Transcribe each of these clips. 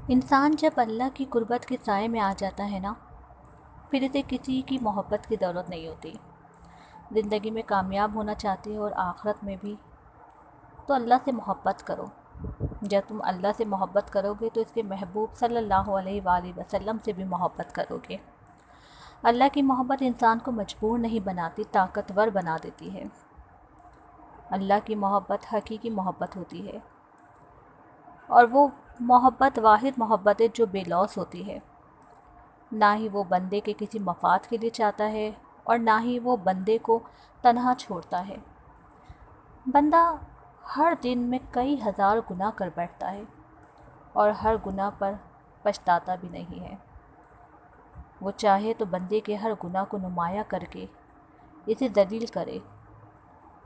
انسان جب اللہ کی قربت کے سائے میں آ جاتا ہے نا، پھر اسے کسی کی محبت کی ضرورت نہیں ہوتی۔ زندگی میں کامیاب ہونا چاہتے ہو اور آخرت میں بھی، تو اللہ سے محبت کرو۔ جب تم اللہ سے محبت کرو گے تو اس کے محبوب صلی اللہ علیہ وآلہ وسلم سے بھی محبت کرو گے۔ اللہ کی محبت انسان کو مجبور نہیں بناتی، طاقتور بنا دیتی ہے۔ اللہ کی محبت حقیقی محبت ہوتی ہے، اور وہ محبت واحد محبت ہے جو بے لوث ہوتی ہے۔ نہ ہی وہ بندے کے کسی مفاد کے لیے چاہتا ہے، اور نہ ہی وہ بندے کو تنہا چھوڑتا ہے۔ بندہ ہر دن میں کئی ہزار گناہ کر بیٹھتا ہے، اور ہر گناہ پر پچھتاتا بھی نہیں ہے۔ وہ چاہے تو بندے کے ہر گناہ کو نمایاں کر کے اسے ذلیل کرے،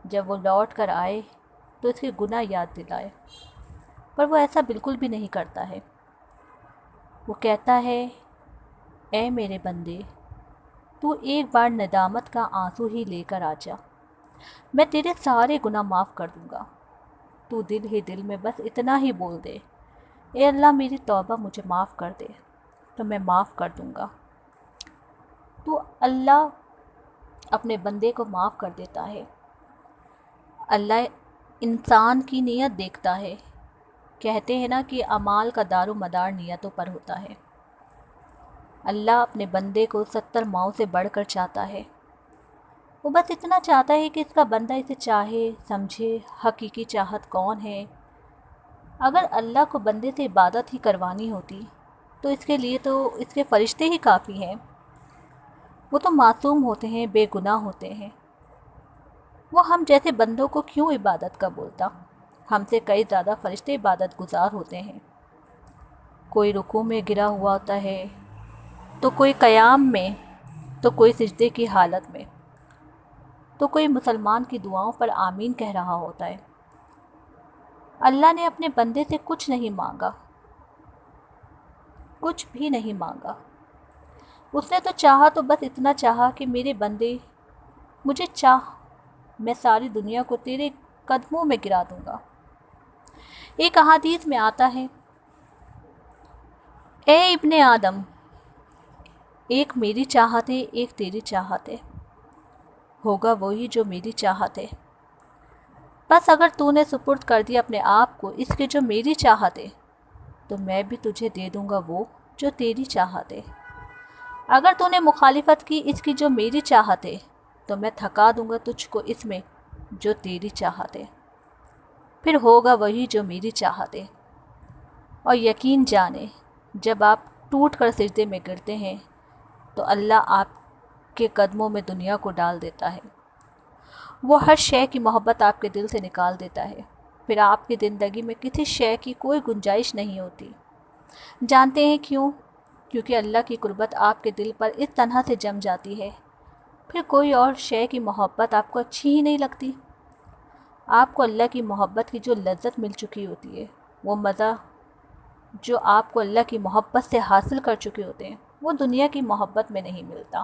جب وہ لوٹ کر آئے تو اس کے گناہ یاد دلائے، پر وہ ایسا بالکل بھی نہیں کرتا ہے۔ وہ کہتا ہے، اے میرے بندے، تو ایک بار ندامت کا آنسو ہی لے کر آ جا، میں تیرے سارے گناہ معاف کر دوں گا۔ تو دل ہی دل میں بس اتنا ہی بول دے، اے اللہ میری توبہ مجھے معاف کر دے، تو میں معاف کر دوں گا۔ تو اللہ اپنے بندے کو معاف کر دیتا ہے۔ اللہ انسان کی نیت دیکھتا ہے۔ کہتے ہیں نا کہ اعمال کا دار و مدار نیتوں پر ہوتا ہے۔ اللہ اپنے بندے کو 70 ماؤں سے بڑھ کر چاہتا ہے۔ وہ بس اتنا چاہتا ہے کہ اس کا بندہ اسے چاہے، سمجھے حقیقی چاہت کون ہے۔ اگر اللہ کو بندے سے عبادت ہی کروانی ہوتی تو اس کے لیے تو اس کے فرشتے ہی کافی ہیں۔ وہ تو معصوم ہوتے ہیں، بے گناہ ہوتے ہیں۔ وہ ہم جیسے بندوں کو کیوں عبادت کا بولتا؟ ہم سے کئی زیادہ فرشتے عبادت گزار ہوتے ہیں۔ کوئی رکوع میں گرا ہوا ہوتا ہے، تو کوئی قیام میں، تو کوئی سجدے کی حالت میں، تو کوئی مسلمان کی دعاؤں پر آمین کہہ رہا ہوتا ہے۔ اللہ نے اپنے بندے سے کچھ نہیں مانگا، کچھ بھی نہیں مانگا۔ اس نے تو چاہا تو بس اتنا چاہا کہ میرے بندے مجھے چاہ، میں ساری دنیا کو تیرے قدموں میں گرا دوں گا۔ ایک احادیث میں آتا ہے، اے ابن آدم، ایک میری چاہت ہے، ایک تیری چاہت ہے، ہوگا وہی جو میری چاہت ہے۔ بس اگر تو نے سپرد کر دیا اپنے آپ کو اس کے جو میری چاہت ہے، تو میں بھی تجھے دے دوں گا وہ جو تیری چاہت ہے۔ اگر تو نے مخالفت کی اس کی جو میری چاہت ہے، تو میں تھکا دوں گا تجھ کو اس میں جو تیری چاہت ہے، پھر ہوگا وہی جو میری چاہت ہے۔ اور یقین جانے، جب آپ ٹوٹ کر سجدے میں گرتے ہیں تو اللہ آپ کے قدموں میں دنیا کو ڈال دیتا ہے۔ وہ ہر شے کی محبت آپ کے دل سے نکال دیتا ہے، پھر آپ کی زندگی میں کسی شے کی کوئی گنجائش نہیں ہوتی۔ جانتے ہیں کیوں؟ کیونکہ اللہ کی قربت آپ کے دل پر اس طرح سے جم جاتی ہے، پھر کوئی اور شے کی محبت آپ کو اچھی ہی نہیں لگتی۔ آپ کو اللہ کی محبت کی جو لذت مل چکی ہوتی ہے، وہ مزہ جو آپ کو اللہ کی محبت سے حاصل کر چکے ہوتے ہیں، وہ دنیا کی محبت میں نہیں ملتا۔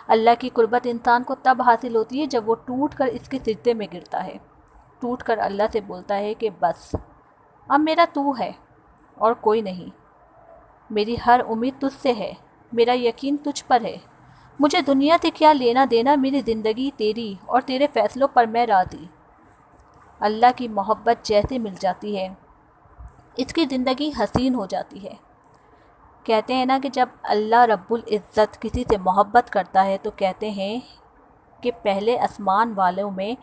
اللہ کی قربت انسان کو تب حاصل ہوتی ہے جب وہ ٹوٹ کر اس کے سجدے میں گرتا ہے، ٹوٹ کر اللہ سے بولتا ہے کہ بس اب میرا تو ہے اور کوئی نہیں، میری ہر امید تجھ سے ہے، میرا یقین تجھ پر ہے، مجھے دنیا سے کیا لینا دینا، میری زندگی تیری اور تیرے فیصلوں پر میں راضی۔ اللہ کی محبت جیسے مل جاتی ہے، اس کی زندگی حسین ہو جاتی ہے۔ کہتے ہیں نا کہ جب اللہ رب العزت کسی سے محبت کرتا ہے تو کہتے ہیں کہ پہلے آسمان والوں میں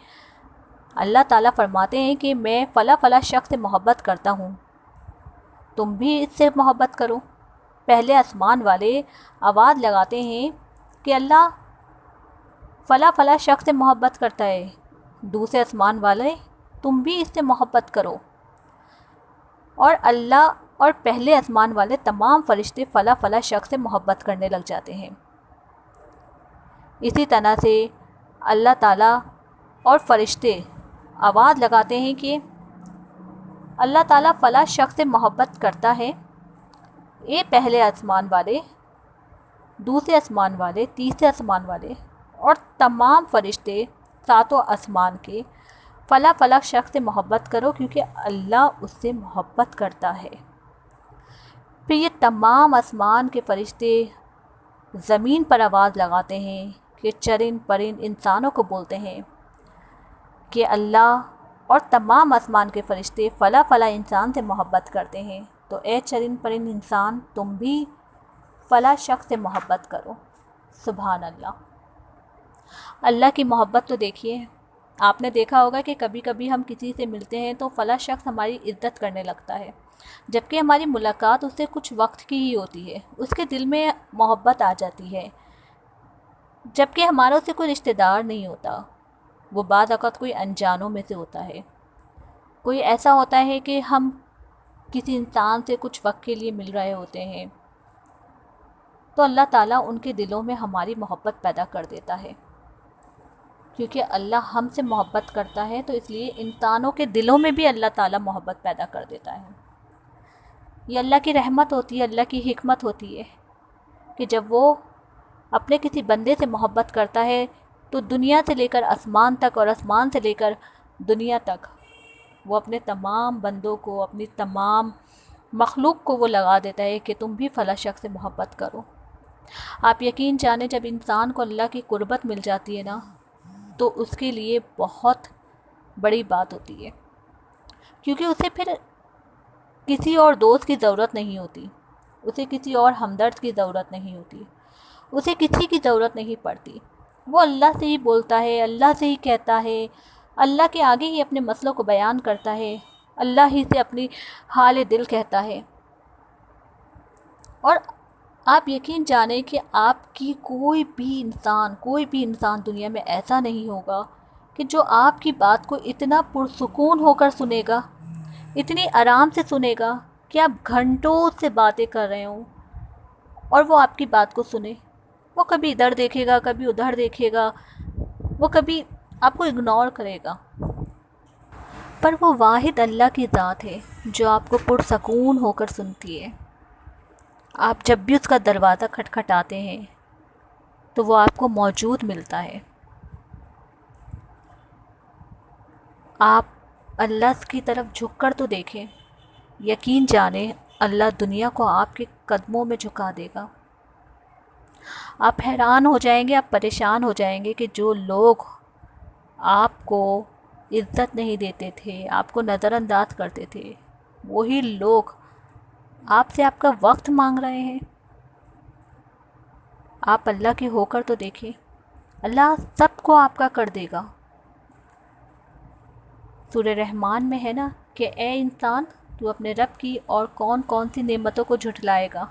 اللہ تعالیٰ فرماتے ہیں کہ میں فلاں فلاں شخص سے محبت کرتا ہوں، تم بھی اس سے محبت کرو۔ پہلے آسمان والے آواز لگاتے ہیں کہ اللہ فلاں فلاں شخص سے محبت کرتا ہے، دوسرے آسمان والے تم بھی اس سے محبت کرو، اور اللہ اور پہلے آسمان والے تمام فرشتے فلاں فلاں شخص سے محبت کرنے لگ جاتے ہیں۔ اسی طرح سے اللہ تعالیٰ اور فرشتے آواز لگاتے ہیں کہ اللہ تعالیٰ فلاں شخص سے محبت کرتا ہے، اے پہلے آسمان والے، دوسرے آسمان والے، تیسرے آسمان والے اور تمام فرشتے ساتوں آسمان کے فلاں فلاں شخص سے محبت کرو، کیونکہ اللہ اس سے محبت کرتا ہے۔ پھر یہ تمام آسمان کے فرشتے زمین پر آواز لگاتے ہیں کہ چرند پرند انسانوں کو بولتے ہیں کہ اللہ اور تمام آسمان کے فرشتے فلاں فلاں انسان سے محبت کرتے ہیں، تو اے چرند پرند انسان تم بھی فلاں شخص سے محبت کرو۔ سبحان اللہ۔ اللہ کی محبت تو دیکھیے، آپ نے دیکھا ہوگا کہ کبھی کبھی ہم کسی سے ملتے ہیں تو فلاں شخص ہماری عزت کرنے لگتا ہے، جبکہ ہماری ملاقات اس سے کچھ وقت کی ہی ہوتی ہے، اس کے دل میں محبت آ جاتی ہے، جبکہ ہمارا اس سے کوئی رشتہ دار نہیں ہوتا، وہ بعض اوقات کوئی انجانوں میں سے ہوتا ہے، کوئی ایسا ہوتا ہے کہ ہم کسی انسان سے کچھ وقت کے لیے مل رہے ہوتے ہیں، تو اللہ تعالیٰ ان کے دلوں میں ہماری محبت پیدا کر دیتا ہے، کیونکہ اللہ ہم سے محبت کرتا ہے، تو اس لیے انسانوں کے دلوں میں بھی اللہ تعالیٰ محبت پیدا کر دیتا ہے۔ یہ اللہ کی رحمت ہوتی ہے، اللہ کی حکمت ہوتی ہے کہ جب وہ اپنے کسی بندے سے محبت کرتا ہے تو دنیا سے لے کر آسمان تک اور آسمان سے لے کر دنیا تک وہ اپنے تمام بندوں کو، اپنی تمام مخلوق کو وہ لگا دیتا ہے کہ تم بھی فلاں شخص سے محبت کرو۔ آپ یقین جانیں جب انسان کو اللہ کی قربت مل جاتی ہے نا، تو اس کے لیے بہت بڑی بات ہوتی ہے، کیونکہ اسے پھر کسی اور دوست کی ضرورت نہیں ہوتی، اسے کسی اور ہمدرد کی ضرورت نہیں ہوتی، اسے کسی کی ضرورت نہیں پڑتی، وہ اللہ سے ہی بولتا ہے، اللہ سے ہی کہتا ہے، اللہ کے آگے ہی اپنے مسئلوں کو بیان کرتا ہے، اللہ ہی سے اپنی حال دل کہتا ہے۔ اور آپ یقین جانیں کہ آپ کی کوئی بھی انسان دنیا میں ایسا نہیں ہوگا کہ جو آپ کی بات کو اتنا پرسکون ہو کر سنے گا، اتنی آرام سے سنے گا کہ آپ گھنٹوں سے باتیں کر رہے ہوں اور وہ آپ کی بات کو سنے۔ وہ کبھی ادھر دیکھے گا، کبھی ادھر دیکھے گا، وہ کبھی آپ کو اگنور کرے گا، پر وہ واحد اللہ کی ذات ہے جو آپ کو پرسکون ہو کر سنتی ہے۔ آپ جب بھی اس کا دروازہ کھٹکھٹاتے ہیں تو وہ آپ کو موجود ملتا ہے۔ آپ اللہ کی طرف جھک کر تو دیکھیں، یقین جانیں اللہ دنیا کو آپ کے قدموں میں جھکا دے گا۔ آپ حیران ہو جائیں گے، آپ پریشان ہو جائیں گے کہ جو لوگ آپ کو عزت نہیں دیتے تھے، آپ کو نظر انداز کرتے تھے، وہی لوگ آپ سے آپ کا وقت مانگ رہے ہیں۔ آپ اللہ کے ہو کر تو دیکھیں، اللہ سب کو آپ کا کر دے گا۔ سورہ رحمان میں ہے نا کہ اے انسان تو اپنے رب کی اور کون کون سی نعمتوں کو جھٹلائے گا۔